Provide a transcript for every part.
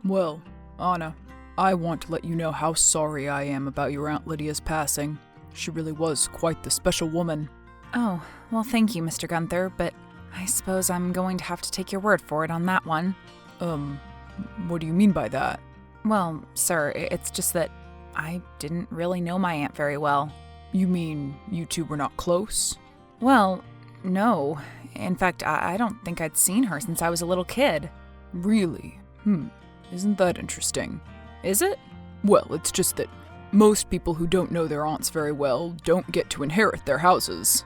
Well, Anna, I want to let you know how sorry I am about your Aunt Lydia's passing. She really was quite the special woman. Oh, well, thank you, Mr. Gunther, but I suppose I'm going to have to take your word for it on that one. What do you mean by that? Well, sir, it's just that I didn't really know my aunt very well. You mean you two were not close? Well, no. In fact, I don't think I'd seen her since I was a little kid. Really? Isn't that interesting? Is it? Well, it's just that most people who don't know their aunts very well don't get to inherit their houses.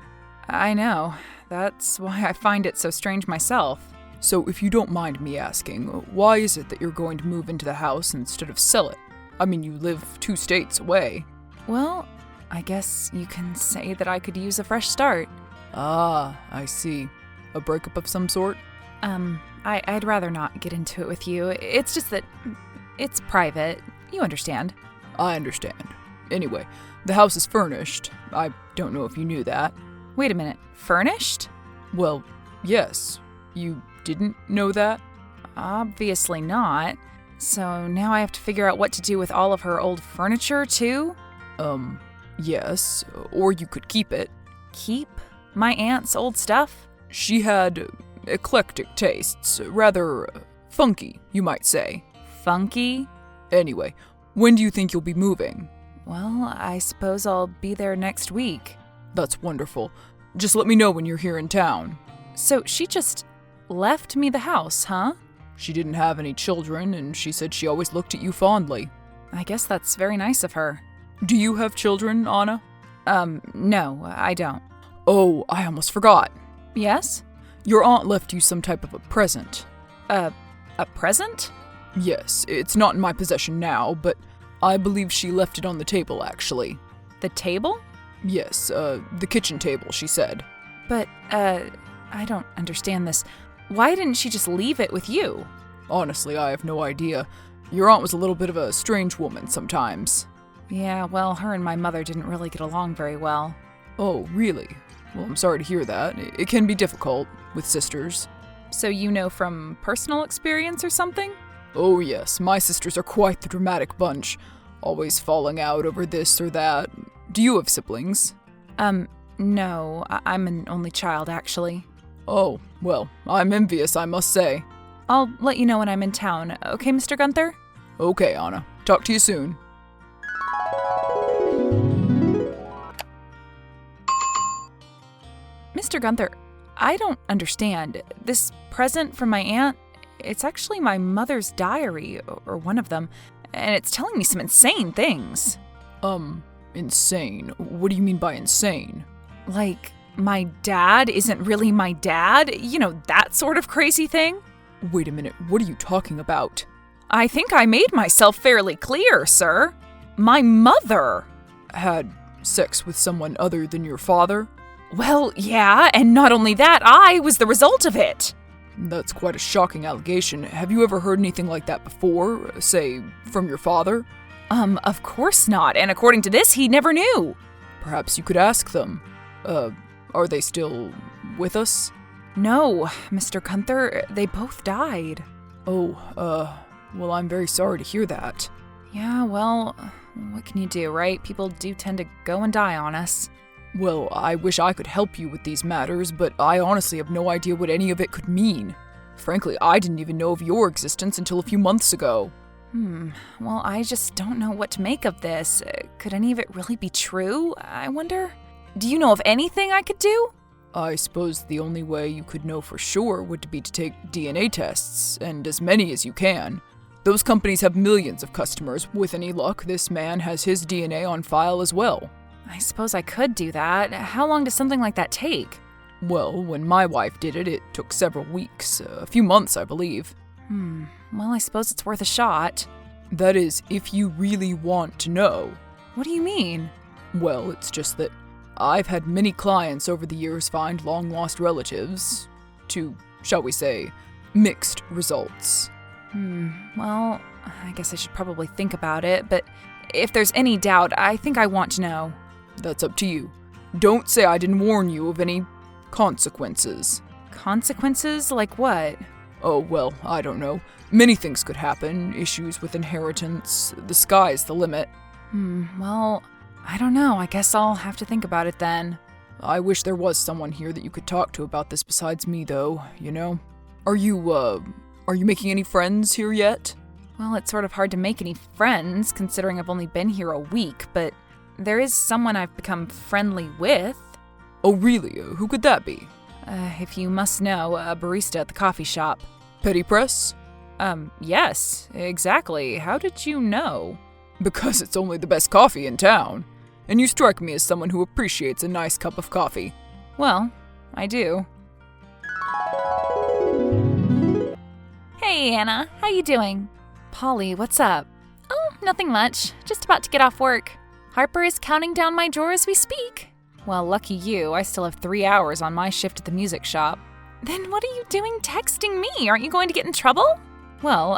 I know. That's why I find it so strange myself. So if you don't mind me asking, why is it that you're going to move into the house instead of sell it? I mean, you live 2 states away. Well, I guess you can say that I could use a fresh start. Ah, I see. A breakup of some sort? I'd rather not get into it with you. It's just that it's private. You understand. I understand. Anyway, the house is furnished. I don't know if you knew that. Wait a minute. Furnished? Well, yes. You didn't know that? Obviously not. So now I have to figure out what to do with all of her old furniture, too? Yes. Or you could keep it. Keep my aunt's old stuff? She had eclectic tastes. Rather funky, you might say. Funky? Anyway, when do you think you'll be moving? Well, I suppose I'll be there next week. That's wonderful. Just let me know when you're here in town. So she just left me the house, huh? She didn't have any children, and she said she always looked at you fondly. I guess that's very nice of her. Do you have children, Anna? No, I don't. Oh, I almost forgot. Yes? Your aunt left you some type of a present. A present? Yes, it's not in my possession now, but I believe she left it on the table, actually. The table? Yes, the kitchen table, she said. But, I don't understand this. Why didn't she just leave it with you? Honestly, I have no idea. Your aunt was a little bit of a strange woman sometimes. Yeah, well, her and my mother didn't really get along very well. Oh, really? Well, I'm sorry to hear that. It can be difficult with sisters. So you know from personal experience or something? Oh yes, my sisters are quite the dramatic bunch. Always falling out over this or that. Do you have siblings? No. I'm an only child, actually. Oh, well, I'm envious, I must say. I'll let you know when I'm in town, okay, Mr. Gunther? Okay, Anna. Talk to you soon. Mr. Gunther, I don't understand. This present from my aunt, it's actually my mother's diary, or one of them, and it's telling me some insane things. Insane? What do you mean by insane? Like, my dad isn't really my dad? You know, that sort of crazy thing? Wait a minute, what are you talking about? I think I made myself fairly clear, sir. My mother Had sex with someone other than your father? Well, yeah, and not only that, I was the result of it. That's quite a shocking allegation. Have you ever heard anything like that before? Say, from your father? Of course not, and according to this, he never knew. Perhaps you could ask them. Are they still with us? No, Mr. Gunther, they both died. Oh, well, I'm very sorry to hear that. Yeah, well, what can you do, right? People do tend to go and die on us. Well, I wish I could help you with these matters, but I honestly have no idea what any of it could mean. Frankly, I didn't even know of your existence until a few months ago. Well, I just don't know what to make of this. Could any of it really be true, I wonder? Do you know of anything I could do? I suppose the only way you could know for sure would be to take DNA tests, and as many as you can. Those companies have millions of customers. With any luck, this man has his DNA on file as well. I suppose I could do that. How long does something like that take? Well, when my wife did it, it took several weeks. A few months, I believe. Well, I suppose it's worth a shot. That is, if you really want to know. What do you mean? Well, it's just that I've had many clients over the years find long-lost relatives to, shall we say, mixed results. Well, I guess I should probably think about it, but if there's any doubt, I think I want to know. That's up to you. Don't say I didn't warn you of any consequences. Consequences? Like what? Oh, well, I don't know. Many things could happen. Issues with inheritance. The sky's the limit. Well, I don't know. I guess I'll have to think about it then. I wish there was someone here that you could talk to about this besides me, though, you know? Are you making any friends here yet? Well, it's sort of hard to make any friends, considering I've only been here a week, but there is someone I've become friendly with. Oh, really? Who could that be? If you must know, a barista at the coffee shop. Petty Press? Yes, exactly. How did you know? Because it's only the best coffee in town. And you strike me as someone who appreciates a nice cup of coffee. Well, I do. Hey, Anna. How you doing? Polly, what's up? Oh, nothing much. Just about to get off work. Harper is counting down my drawer as we speak. Well, lucky you. I still have 3 hours on my shift at the music shop. Then what are you doing texting me? Aren't you going to get in trouble? Well,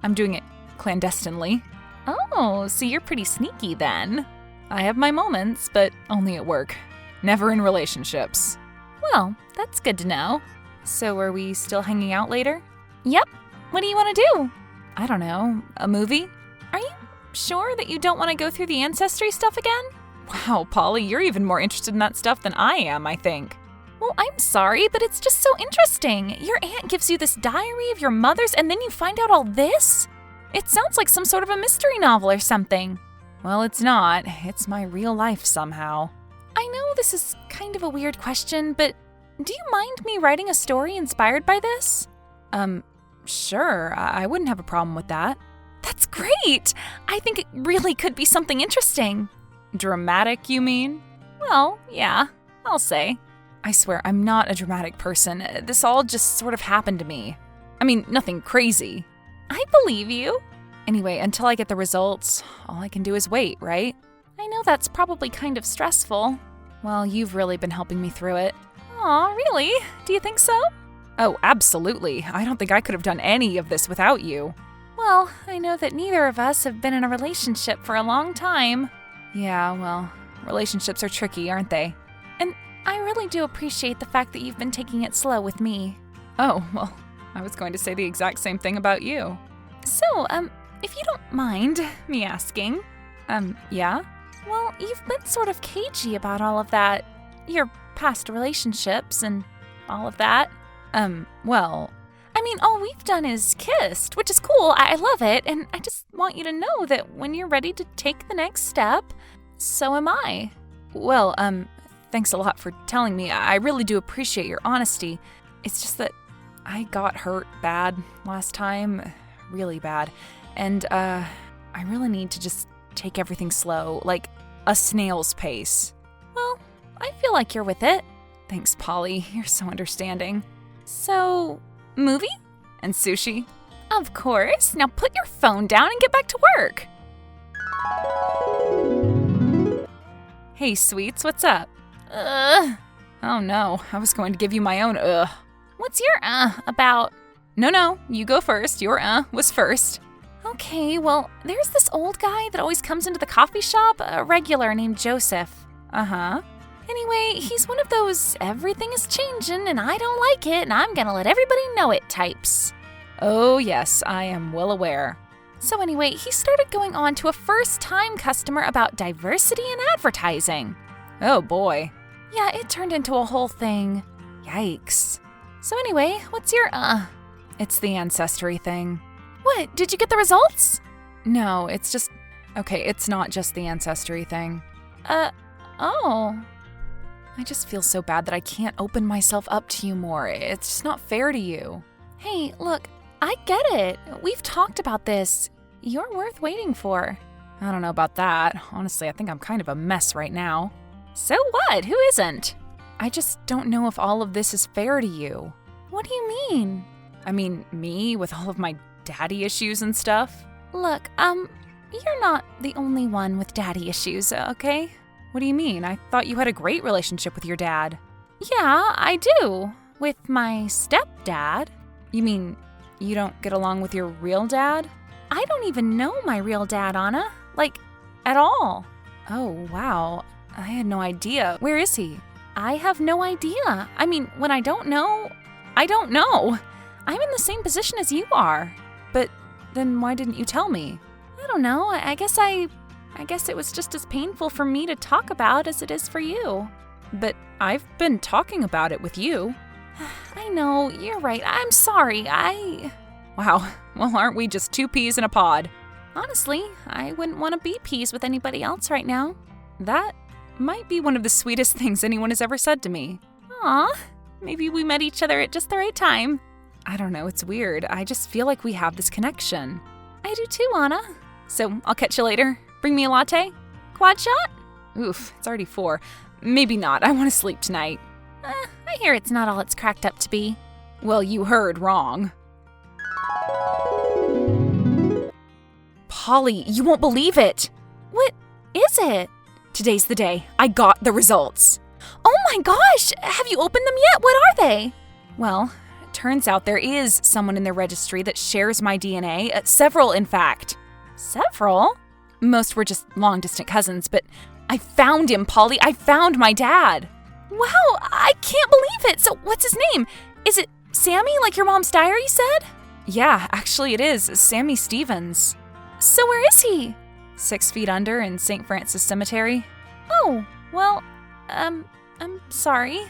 I'm doing it clandestinely. Oh, so you're pretty sneaky then. I have my moments, but only at work. Never in relationships. Well, that's good to know. So are we still hanging out later? Yep. What do you want to do? I don't know. A movie? Are you sure that you don't want to go through the ancestry stuff again? Wow, Polly, you're even more interested in that stuff than I am, I think. Well, I'm sorry, but it's just so interesting. Your aunt gives you this diary of your mother's and then you find out all this? It sounds like some sort of a mystery novel or something. Well, it's not. It's my real life somehow. I know this is kind of a weird question, but do you mind me writing a story inspired by this? Sure. I wouldn't have a problem with that. That's great! I think it really could be something interesting. Dramatic, you mean? Well, yeah, I'll say. I swear, I'm not a dramatic person. This all just sort of happened to me. I mean, nothing crazy. I believe you. Anyway, until I get the results, all I can do is wait, right? I know that's probably kind of stressful. Well, you've really been helping me through it. Aw, really? Do you think so? Oh, absolutely. I don't think I could have done any of this without you. Well, I know that neither of us have been in a relationship for a long time. Yeah, well, relationships are tricky, aren't they? And I really do appreciate the fact that you've been taking it slow with me. Oh, well, I was going to say the exact same thing about you. So, if you don't mind me asking, yeah? Well, you've been sort of cagey about all of that. Your past relationships and all of that. Well, I mean, all we've done is kissed, which is cool. I love it. And I just want you to know that when you're ready to take the next step, so am I. Well, thanks a lot for telling me. I really do appreciate your honesty. It's just that I got hurt bad last time. Really bad. And, I really need to just take everything slow, like a snail's pace. Well, I feel like you're with it. Thanks, Polly. You're so understanding. So, movie? And sushi? Of course. Now put your phone down and get back to work. Hey, sweets, what's up? Oh no, I was going to give you my own What's your about? No, you go first. Your was first. Okay, well, there's this old guy that always comes into the coffee shop, a regular named Joseph. Uh-huh. Anyway, he's one of those everything is changing and I don't like it and I'm gonna let everybody know it types. Oh yes, I am well aware. So anyway, he started going on to a first-time customer about diversity in advertising. Oh boy. Yeah, it turned into a whole thing. Yikes. So anyway, what's your It's the ancestry thing. What, did you get the results? No, it's just... Okay, it's not just the ancestry thing. Oh. I just feel so bad that I can't open myself up to you more. It's just not fair to you. Hey, look, I get it. We've talked about this. You're worth waiting for. I don't know about that. Honestly, I think I'm kind of a mess right now. So what? Who isn't? I just don't know if all of this is fair to you. What do you mean? I mean, me with all of my daddy issues and stuff. Look, you're not the only one with daddy issues, okay? What do you mean? I thought you had a great relationship with your dad. Yeah, I do. With my stepdad. You mean you don't get along with your real dad? I don't even know my real dad, Anna. Like, at all. Oh, wow. I had no idea. Where is he? I have no idea. I mean, when I don't know, I don't know. I'm in the same position as you are. But then why didn't you tell me? I don't know. I guess it was just as painful for me to talk about as it is for you. But I've been talking about it with you. I know, you're right. I'm sorry. Wow, well, aren't we just two peas in a pod? Honestly, I wouldn't want to be peas with anybody else right now. That might be one of the sweetest things anyone has ever said to me. Aw, maybe we met each other at just the right time. I don't know, it's weird. I just feel like we have this connection. I do too, Anna. So, I'll catch you later. Bring me a latte? Quad shot? Oof, it's already 4. Maybe not. I want to sleep tonight. I hear it's not all it's cracked up to be. Well, you heard wrong. Polly, you won't believe it. What is it? Today's the day. I got the results. Oh my gosh! Have you opened them yet? What are they? Well, it turns out there is someone in the registry that shares my DNA. Several, in fact. Several? Most were just long-distant cousins, but I found him, Polly. I found my dad. Wow, I can't believe it. So what's his name? Is it Sammy, like your mom's diary said? Yeah, actually it is. Sammy Stevens. So where is he? 6 feet under in St. Francis Cemetery. Oh, well, I'm sorry.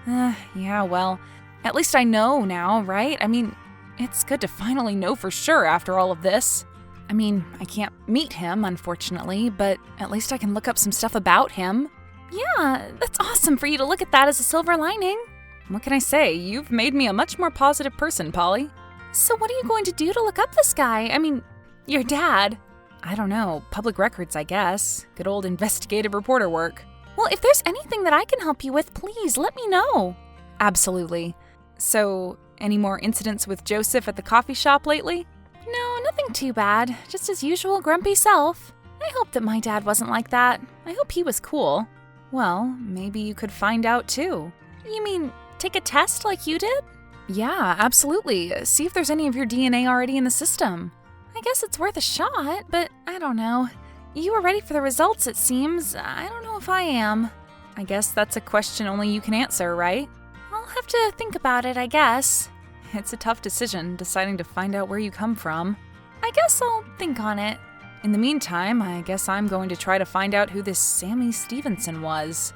Yeah, well, at least I know now, right? I mean, it's good to finally know for sure after all of this. I mean, I can't meet him, unfortunately, but at least I can look up some stuff about him. Yeah, that's awesome for you to look at that as a silver lining. What can I say? You've made me a much more positive person, Polly. So what are you going to do to look up this guy? I mean, your dad. I don't know. Public records, I guess. Good old investigative reporter work. Well, if there's anything that I can help you with, please let me know. Absolutely. So, any more incidents with Joseph at the coffee shop lately? No, nothing too bad. Just his usual grumpy self. I hope that my dad wasn't like that. I hope he was cool. Well, maybe you could find out too. You mean take a test like you did? Yeah, absolutely. See if there's any of your DNA already in the system. I guess it's worth a shot, but I don't know. You were ready for the results, it seems. I don't know if I am. I guess that's a question only you can answer, right? I'll have to think about it, I guess. It's a tough decision, deciding to find out where you come from. I guess I'll think on it. In the meantime, I guess I'm going to try to find out who this Sammy Stevenson was.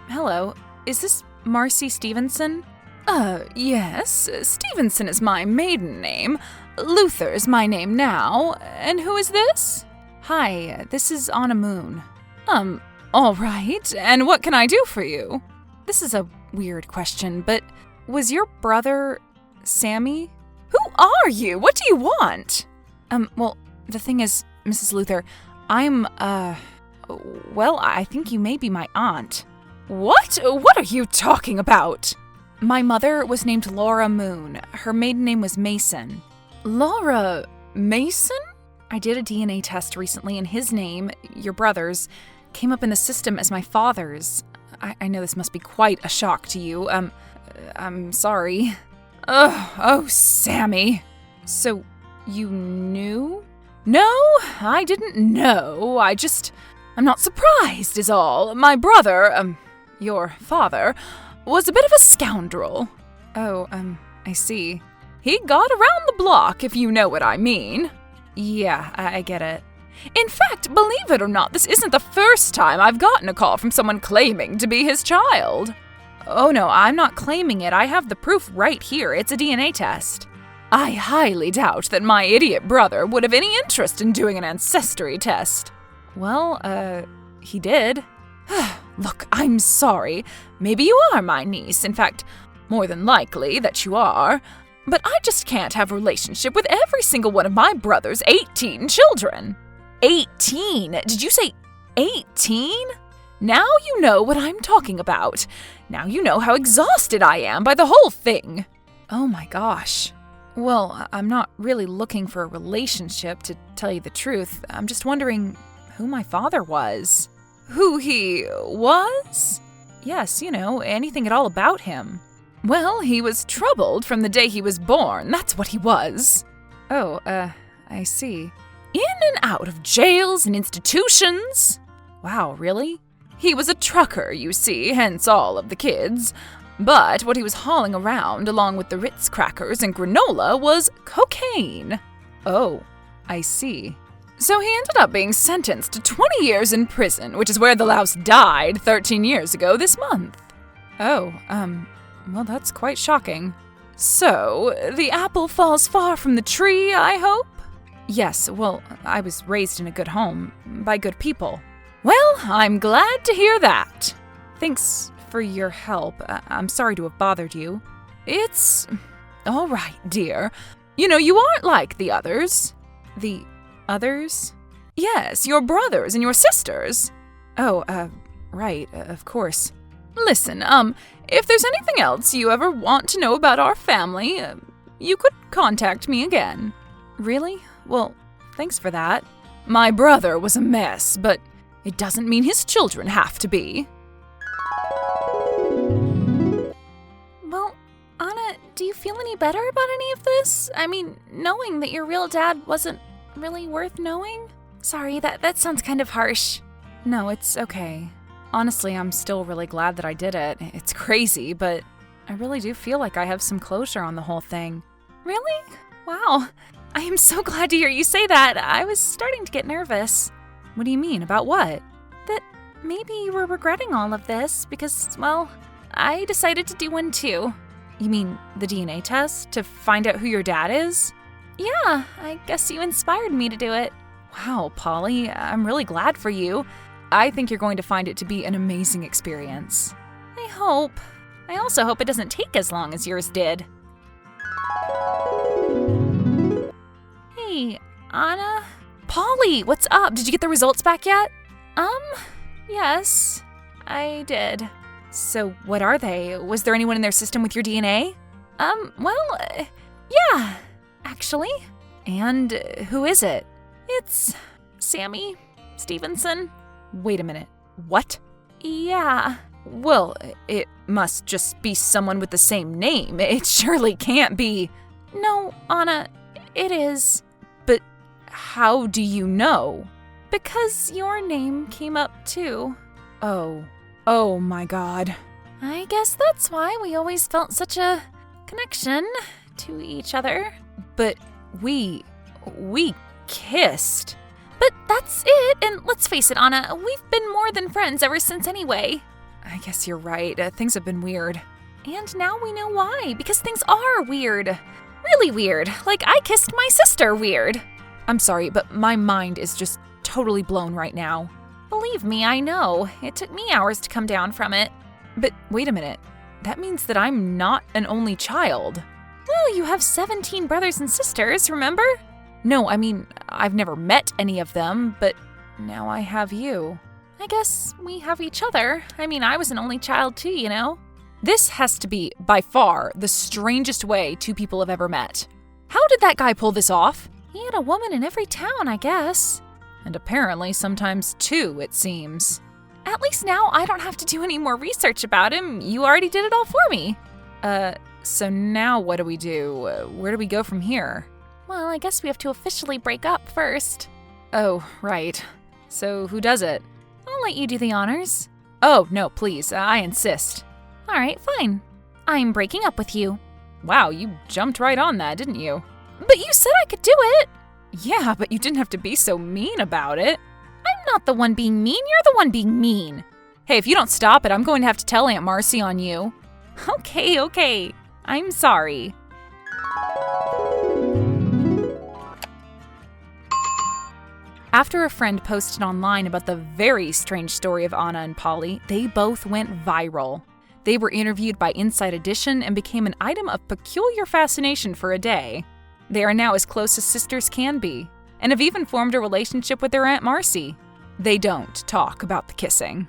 Hello. Is this Marcy Stevenson? Yes. Stevenson is my maiden name. Luther is my name now. And who is this? Hi, this is Anna Moon. All right. And what can I do for you? This is a weird question, but was your brother Sammy? Who are you? What do you want? Well, the thing is, Mrs. Luther, I'm, well, I think you may be my aunt. What? What are you talking about? My mother was named Laura Moon. Her maiden name was Mason. Laura Mason? I did a DNA test recently, and his name, your brother's, came up in the system as my father's. I know this must be quite a shock to you. I'm sorry. Oh, Sammy. So, you knew? No, I didn't know. I'm not surprised is all. My brother, your father, was a bit of a scoundrel. Oh, I see. He got around the block, if you know what I mean. Yeah, I get it. In fact, believe it or not, this isn't the first time I've gotten a call from someone claiming to be his child. Oh no, I'm not claiming it. I have the proof right here. It's a DNA test. I highly doubt that my idiot brother would have any interest in doing an ancestry test. Well, he did. Look, I'm sorry. Maybe you are my niece. In fact, more than likely that you are. But I just can't have a relationship with every single one of my brother's 18 children. 18? Did you say 18? Now you know what I'm talking about. Now you know how exhausted I am by the whole thing. Oh my gosh. Well, I'm not really looking for a relationship, to tell you the truth. I'm just wondering who my father was. Who he was? Yes, you know, anything at all about him. Well, he was troubled from the day he was born. That's what he was. Oh, I see. In and out of jails and institutions. Wow, really? He was a trucker, you see, hence all of the kids. But what he was hauling around, along with the Ritz crackers and granola, was cocaine. Oh, I see. So he ended up being sentenced to 20 years in prison, which is where the louse died 13 years ago this month. Oh, well, that's quite shocking. So, the apple falls far from the tree, I hope? Yes, well, I was raised in a good home, by good people. Well, I'm glad to hear that. Thanks for your help. I'm sorry to have bothered you. It's all right, dear. You know, you aren't like the others. The others? Yes, your brothers and your sisters. Oh, right, of course. Listen, if there's anything else you ever want to know about our family, you could contact me again. Really? Well, thanks for that. My brother was a mess, but it doesn't mean his children have to be. Well, Anna, do you feel any better about any of this? I mean, knowing that your real dad wasn't really worth knowing? Sorry, that sounds kind of harsh. No, it's okay. Honestly, I'm still really glad that I did it. It's crazy, but I really do feel like I have some closure on the whole thing. Really? Wow. I am so glad to hear you say that. I was starting to get nervous. What do you mean? About what? That maybe you were regretting all of this because, well, I decided to do one too. You mean the DNA test? To find out who your dad is? Yeah, I guess you inspired me to do it. Wow, Polly, I'm really glad for you. I think you're going to find it to be an amazing experience. I hope. I also hope it doesn't take as long as yours did. Hey, Anna? Polly, what's up? Did you get the results back yet? Yes, I did. So what are they? Was there anyone in their system with your DNA? Yeah, actually. And who is it? It's Sammy Stevenson. Wait a minute. What? Yeah. Well, it must just be someone with the same name. It surely can't be. No, Anna, it is. But how do you know? Because your name came up too. Oh my God. I guess that's why we always felt such a connection to each other. But we kissed. But that's it, and let's face it, Anna, we've been more than friends ever since anyway. I guess you're right. Things have been weird. And now we know why, because things are weird. Really weird. Like I kissed my sister weird. I'm sorry, but my mind is just totally blown right now. Believe me, I know. It took me hours to come down from it. But wait a minute. That means that I'm not an only child. Well, you have 17 brothers and sisters, remember? No, I mean, I've never met any of them, but now I have you. I guess we have each other. I mean, I was an only child too, you know? This has to be, by far, the strangest way two people have ever met. How did that guy pull this off? He had a woman in every town, I guess. And apparently sometimes two, it seems. At least now I don't have to do any more research about him. You already did it all for me. So now what do we do? Where do we go from here? Well, I guess we have to officially break up first. Oh, right. So who does it? I'll let you do the honors. Oh, no, please. I insist. All right, fine. I'm breaking up with you. Wow, you jumped right on that, didn't you? But you said I could do it. Yeah, but you didn't have to be so mean about it. I'm not the one being mean. You're the one being mean. Hey, if you don't stop it, I'm going to have to tell Aunt Marcy on you. Okay. I'm sorry. After a friend posted online about the very strange story of Anna and Polly, they both went viral. They were interviewed by Inside Edition and became an item of peculiar fascination for a day. They are now as close as sisters can be, and have even formed a relationship with their Aunt Marcy. They don't talk about the kissing.